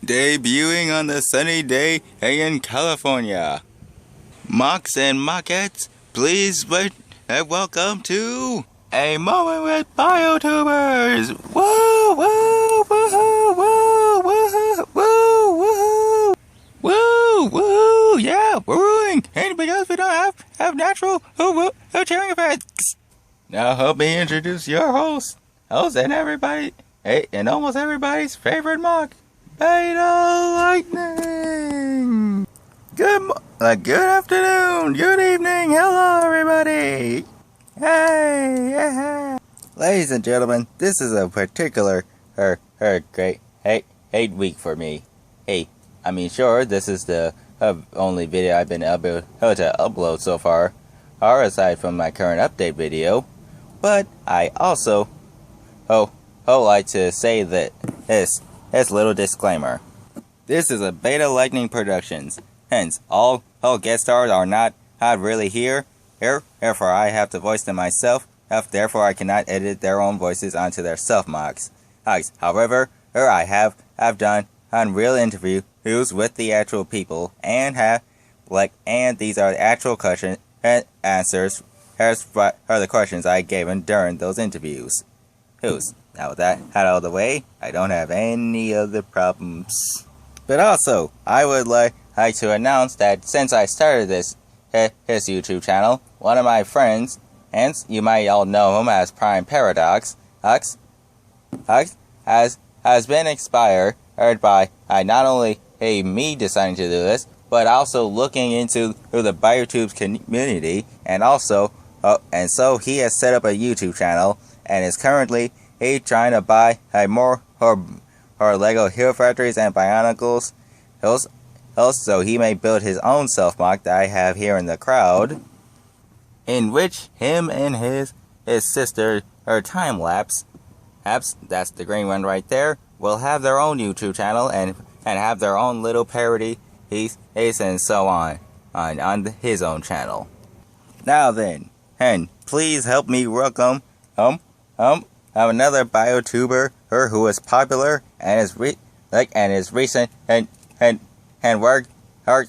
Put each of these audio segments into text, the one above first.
Debuting on the sunny day in California. Mocks and Mockettes, please welcome to A Moment with Biotubers! Woo! Woo! Woo! Woo! Woo! Woo! Woo! Woo! Woo! Yeah, we're wooing! And because we don't have natural cheering effects! Now help me introduce your host and everybody, and almost everybody's favorite mock, Beta Lightning! Good afternoon, good evening, hello everybody! Hey! Ladies and gentlemen, this is a particular, great hate week for me. Sure, this is the only video I've been able to upload so far, or aside from my current update video, but I also like to say that this little disclaimer. This is a Beta Lightning Productions, hence all guest stars are not really here. Therefore I have to voice them myself, therefore I cannot edit their own voices onto their self-mocks. However, I have done real interviews with the actual people, and these are the actual questions and answers are the questions I gave them during those interviews. Now with that out of the way, I don't have any other problems. But also, I would like to announce that since I started this his YouTube channel, one of my friends, and you might all know him as Prime Paradox, has been inspired by not only me deciding to do this, but also looking into the biotubes community, and also so he has set up a YouTube channel and is currently trying to buy more Lego Hero Factories and Bionicles, so he may build his own self-mock that I have here in the crowd, in which him and his sister time-lapse, that's the green one right there, will have their own YouTube channel and have their own little parody and so on his own channel. Now then, and please help me welcome another biotuber who is popular and is recent and worked her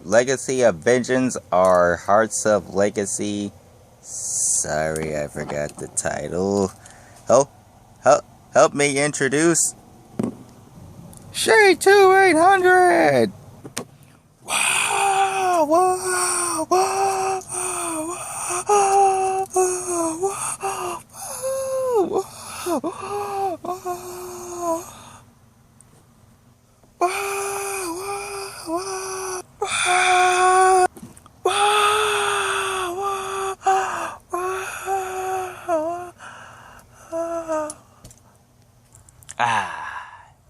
legacy of vengeance or Hearts of Legacy. Sorry, I forgot the title. Help me introduce shade2800. Wow! Wow! Wow!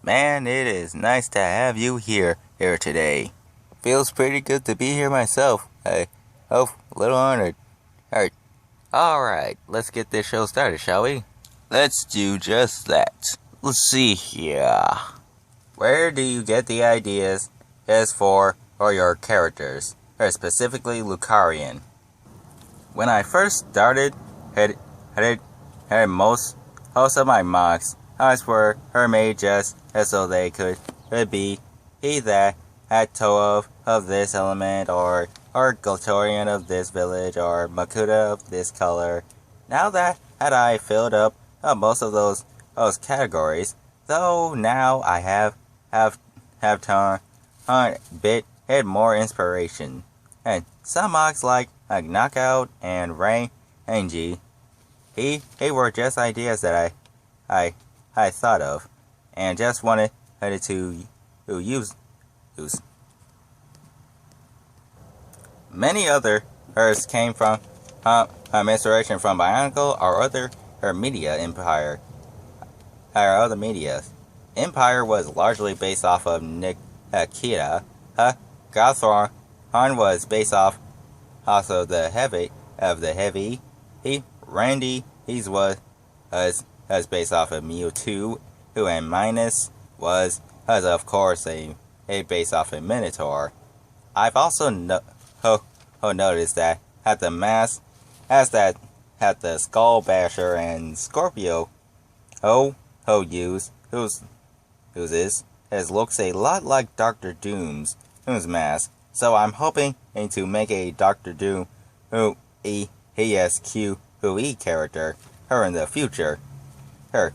Man, it is nice to have you here today. Feels pretty good to be here myself. A little honored. Alright, let's get this show started, shall we? Let's do just that. Let's see here. Where do you get the ideas for your characters, or specifically Lucarian? When I first started, most of my mocks were made just so they could be either Atto of this element, or Goltorian of this village, or Makuta of this color. Now that I filled up most of those categories, though now I have turned a bit more inspiration, and some mocks like Knockout and Rangy, they were just ideas that I thought of and just wanted to use. Many others came from inspiration from Bionicle or other media empire. Or other medias. Empire was largely based off of Nikita. Gothron was based off also the heavy. Randy was based off of Mewtwo, and Minus was of course a based off of Minotaur. I've also noticed that at the mask, at the Skull Basher and Scorpio, use whose looks a lot like Doctor Doom's mask. So I'm hoping to make a Doctor Doom who E character her in the future. Her.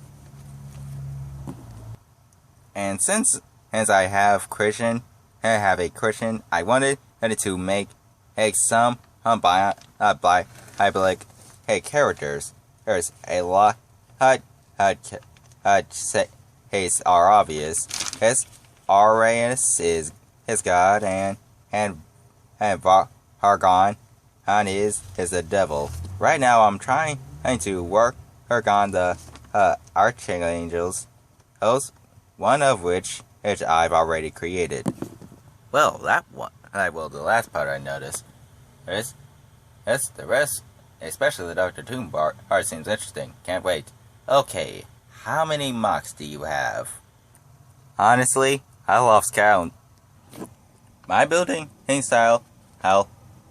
And since I have a Christian, I wanted to make some biblical characters. There's a lot his are obvious. His Arius is God and Hargon is the devil. Right now I'm trying to work on the archangels, one of which I've already created. Well, the last part I noticed is the rest, especially the Dr. Doom part seems interesting. Can't wait. Okay, how many mocks do you have? Honestly, I lost count. My building style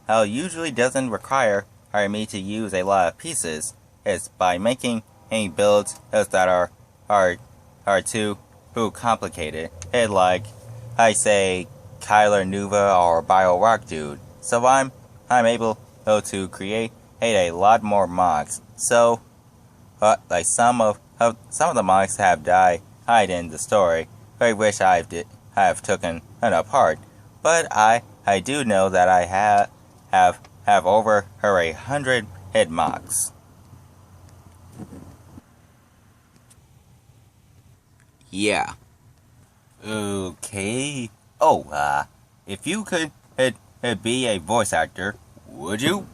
usually doesn't require me to use a lot of pieces. It's by making builds that are too complicated. It's like I say Kyler Nuva or Bio Rock Dude. So I'm able to create a lot more mocks. So like some of the mocks have died in the story. I wish I have taken it apart. But I do know that I have over 100 hit mocks. Yeah. Okay. Oh, if you could be a voice actor, would you?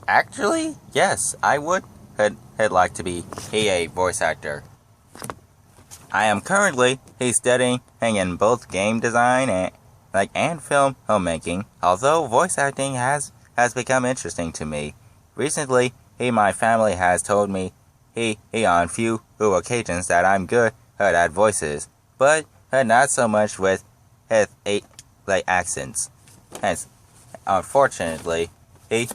Actually, yes, I would. I'd like to be a voice actor. I am currently studying in both game design and film filmmaking. Although voice acting has become interesting to me recently, my family has told me on few occasions that I'm good at voices, but not so much with accents. Hence, unfortunately, I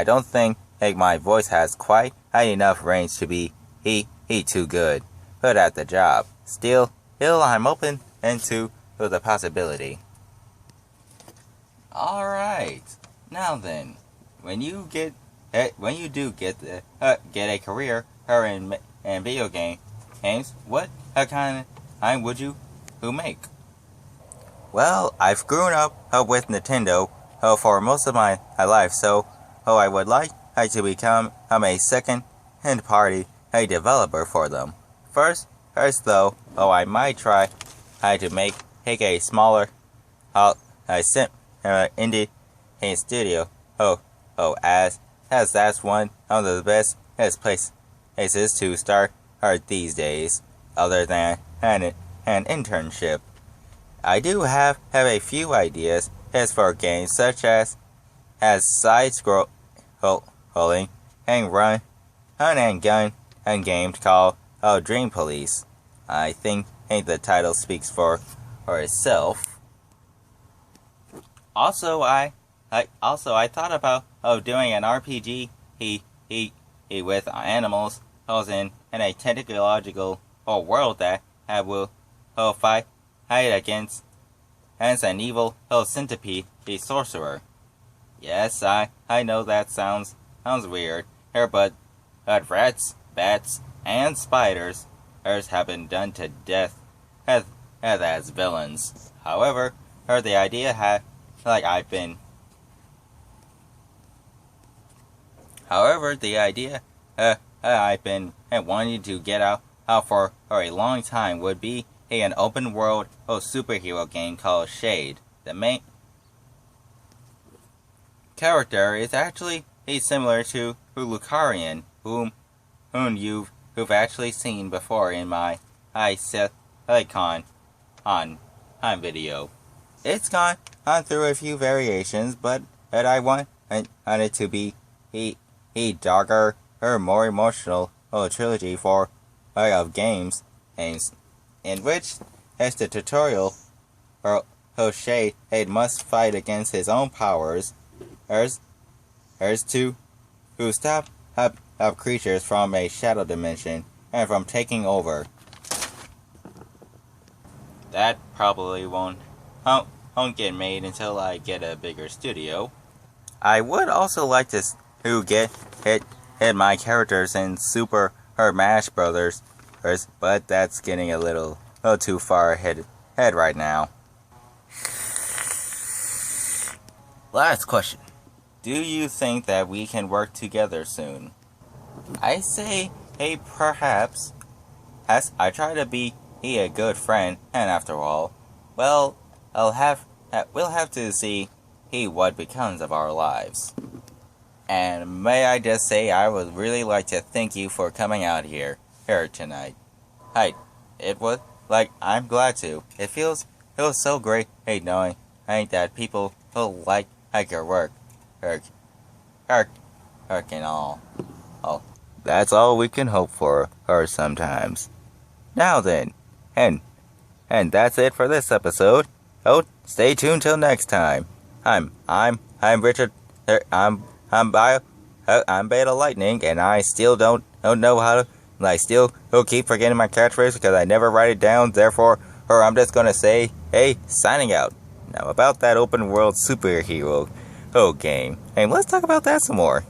don't think my voice has quite enough range to be too good at the job. Still, I'm open to the possibility. All right, now then, when you do get a career in video games, what kind would you make? Well, I've grown up with Nintendo for most of my life, so I would like to become a second party developer for them. First though, I might try to make a smaller indie studio. As that's one of the best places to start these days, other than an internship. I do have a few ideas for games such as side-scrolling and run and gun and games called Dream Police. I think the title speaks for itself. Also, I thought about doing an RPG with animals in a technological world that will fight against an evil centipede sorcerer. Yes, I know that sounds weird here, but rats, bats, and spiders have been done to death as villains. However, the idea I've been wanting to get out for a long time would be an open world superhero game called Shade. The main character is actually similar to Lucarian, whom you've actually seen before in my Silicon on video. It's gone through a few variations, but I want it to be a darker or more emotional trilogy of games, in which as the tutorial Shade must fight against his own powers to stop creatures from a shadow dimension and from taking over. that probably won't get made until I get a bigger studio. I would also like to get hit my characters in Super or Smash Brothers, but that's getting a little too far ahead right now. Last question. Do you think that we can work together soon? I say, hey, perhaps. As I try to be a good friend, and after all, well, we'll have to see what becomes of our lives. And may I just say, I would really like to thank you for coming out here tonight. Hey, it was like I'm glad to. It feels so great, knowing that people will like your work, work and all. Oh, that's all we can hope for, or sometimes. Now then, and that's it for this episode. Oh, stay tuned till next time. I'm Richard. I'm Beta Lightning, and I still don't know how to. I still keep forgetting my catchphrase because I never write it down. Therefore, I'm just gonna say, hey, signing out. Now about that open world superhero game. Hey, let's talk about that some more.